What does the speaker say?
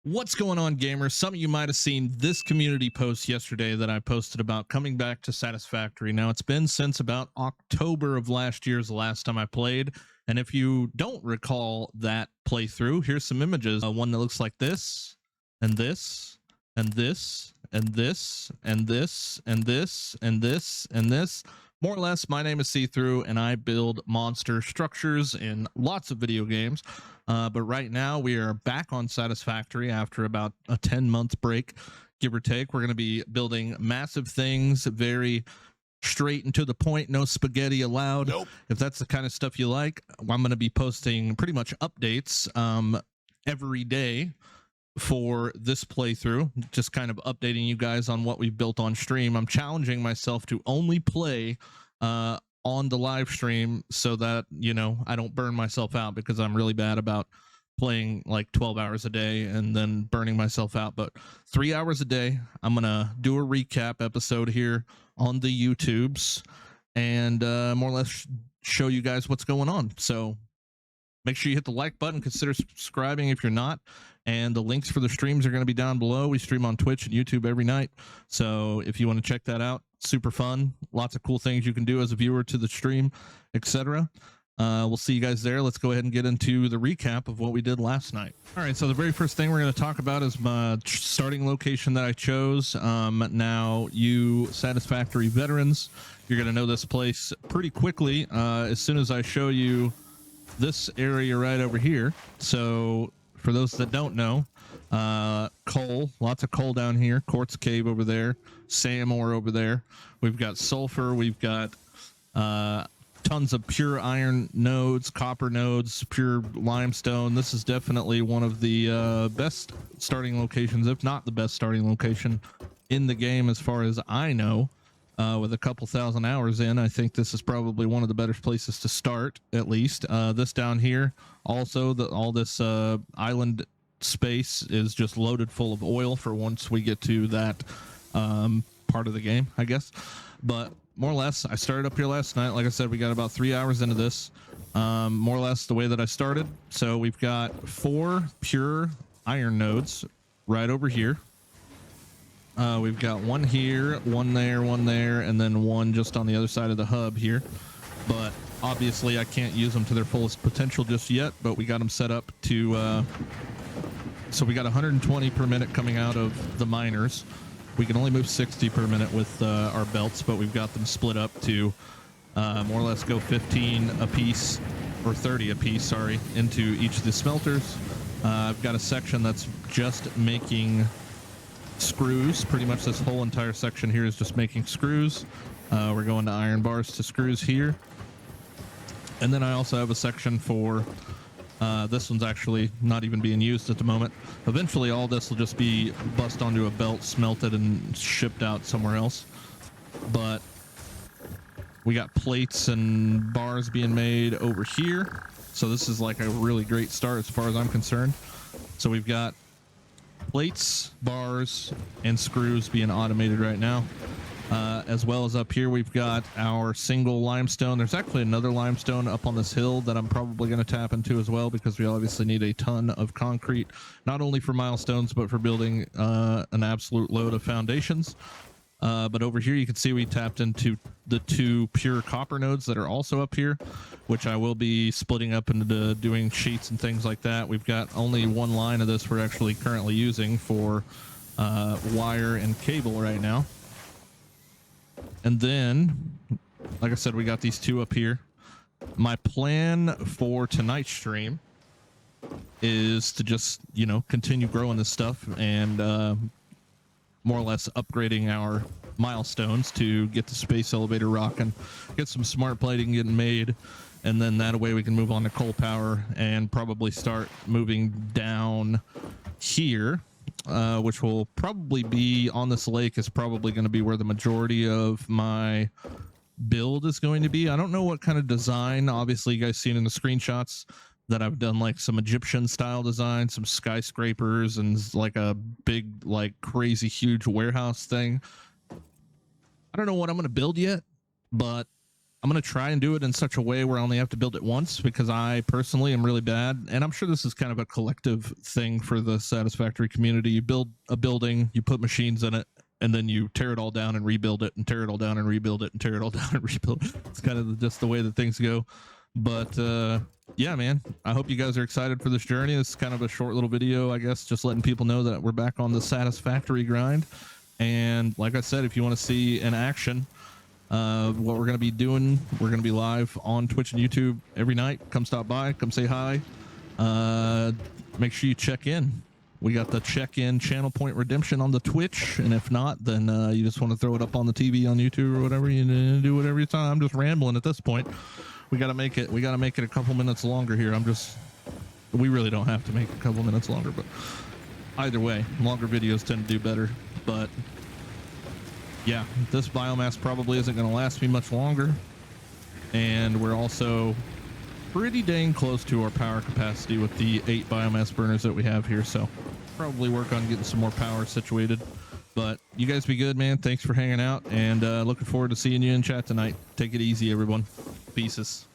What's going on, gamers? Some of you might have seen this community post yesterday that I posted about coming back to Satisfactory. Now, it's been since about October of last year's the last time I played. And if you don't recall that playthrough, here's some images. One that looks like this, and this, and this, and this, and this, and this, and this, and this. More or less, my name is See-Through, and I build monster structures in lots of video games. But right now, we are back on Satisfactory after about a 10-month break, give or take. We're going to be building massive things, very straight and to the point, no spaghetti allowed. Nope. If that's the kind of stuff you like, I'm going to be posting pretty much updates every day for this playthrough, just kind of updating you guys on what we've built on stream. I'm challenging myself to only play on the live stream so that, you know, I don't burn myself out, because I'm really bad about playing like 12 hours a day and then burning myself out. But 3 hours a day, I'm gonna do a recap episode here on the YouTubes and more or less show you guys what's going on. So make sure you hit the like button, consider subscribing if you're not, and the links for the streams are going to be down below. We stream on Twitch and YouTube every night, so if you want to check that out, super fun, lots of cool things you can do as a viewer to the stream, etc. We'll see you guys there. Let's go ahead and get into the recap of what we did last night. All right, so the very first thing we're going to talk about is my starting location that I chose. Now, you Satisfactory veterans, you're going to know this place pretty quickly as soon as I show you this area right over here. So for those that don't know, coal, lots of coal down here, quartz cave over there, SAM ore over there, we've got sulfur, we've got tons of pure iron nodes, copper nodes, pure limestone. This is definitely one of the best starting locations, if not the best starting location in the game as far as I know. With a couple thousand hours in, I think this is probably one of the better places to start, at least. This down here, also, all this island space is just loaded full of oil for once we get to that part of the game, I guess. But more or less, I started up here last night. Like I said, we got about 3 hours into this, more or less the way that I started. So we've got 4 pure iron nodes right over here. We've got one here, one there, and then one just on the other side of the hub here. But obviously I can't use them to their fullest potential just yet, but we got them set up to... so we got 120 per minute coming out of the miners. We can only move 60 per minute with our belts, but we've got them split up to more or less go 15 a piece, or 30 a piece, sorry, into each of the smelters. I've got a section that's just making screws. Pretty much this whole entire section here is just making screws. We're going to iron bars to screws here. And then I also have a section for this one's actually not even being used at the moment. Eventually all this will just be bust onto a belt, smelted, and shipped out somewhere else. But we got plates and bars being made over here, so this is like a really great start as far as I'm concerned. So we've got plates, bars, and screws being automated right now, as well as up here we've got our single limestone. There's actually another limestone up on this hill that I'm probably going to tap into as well, because we obviously need a ton of concrete, not only for milestones but for building an absolute load of foundations. But over here you can see we tapped into the 2 pure copper nodes that are also up here, which I will be splitting up into doing sheets and things like that. We've got only one line of this we're actually currently using for wire and cable right now. And then, like I said, we got these 2 up here. My plan for tonight's stream is to just, you know, continue growing this stuff and more or less upgrading our milestones to get the space elevator rocking, get some smart plating getting made, and then that way we can move on to coal power and probably start moving down here, which will probably be on this lake, is probably going to be where the majority of my build is going to be. I don't know what kind of design. Obviously you guys seen in the screenshots that I've done like some Egyptian style design, some skyscrapers, and like a big, like crazy huge warehouse thing. I don't know what I'm going to build yet, but I'm going to try and do it in such a way where I only have to build it once, because I personally am really bad. And I'm sure this is kind of a collective thing for the Satisfactory community. You build a building, you put machines in it, and then you tear it all down and rebuild it, and tear it all down and rebuild it, and tear it all down and rebuild it. It's kind of just the way that things go. But yeah, man, I hope you guys are excited for this journey. This is kind of a short little video, I guess, just letting people know that we're back on the Satisfactory grind. And like I said, if you want to see in action what we're going to be doing, we're going to be live on Twitch and YouTube every night. Come stop by, come say hi. Make sure you check in. We got the check-in channel point redemption on the Twitch, and if not, then you just want to throw it up on the TV on YouTube or whatever. You do whatever you want. I'm just rambling at this point. We got to make it a couple minutes longer here. We really don't have to make it a couple minutes longer, but either way, longer videos tend to do better. But yeah, this biomass probably isn't going to last me much longer, and we're also pretty dang close to our power capacity with the 8 biomass burners that we have here, so probably work on getting some more power situated. But you guys be good, man. Thanks for hanging out, and looking forward to seeing you in chat tonight. Take it easy, everyone. Pieces.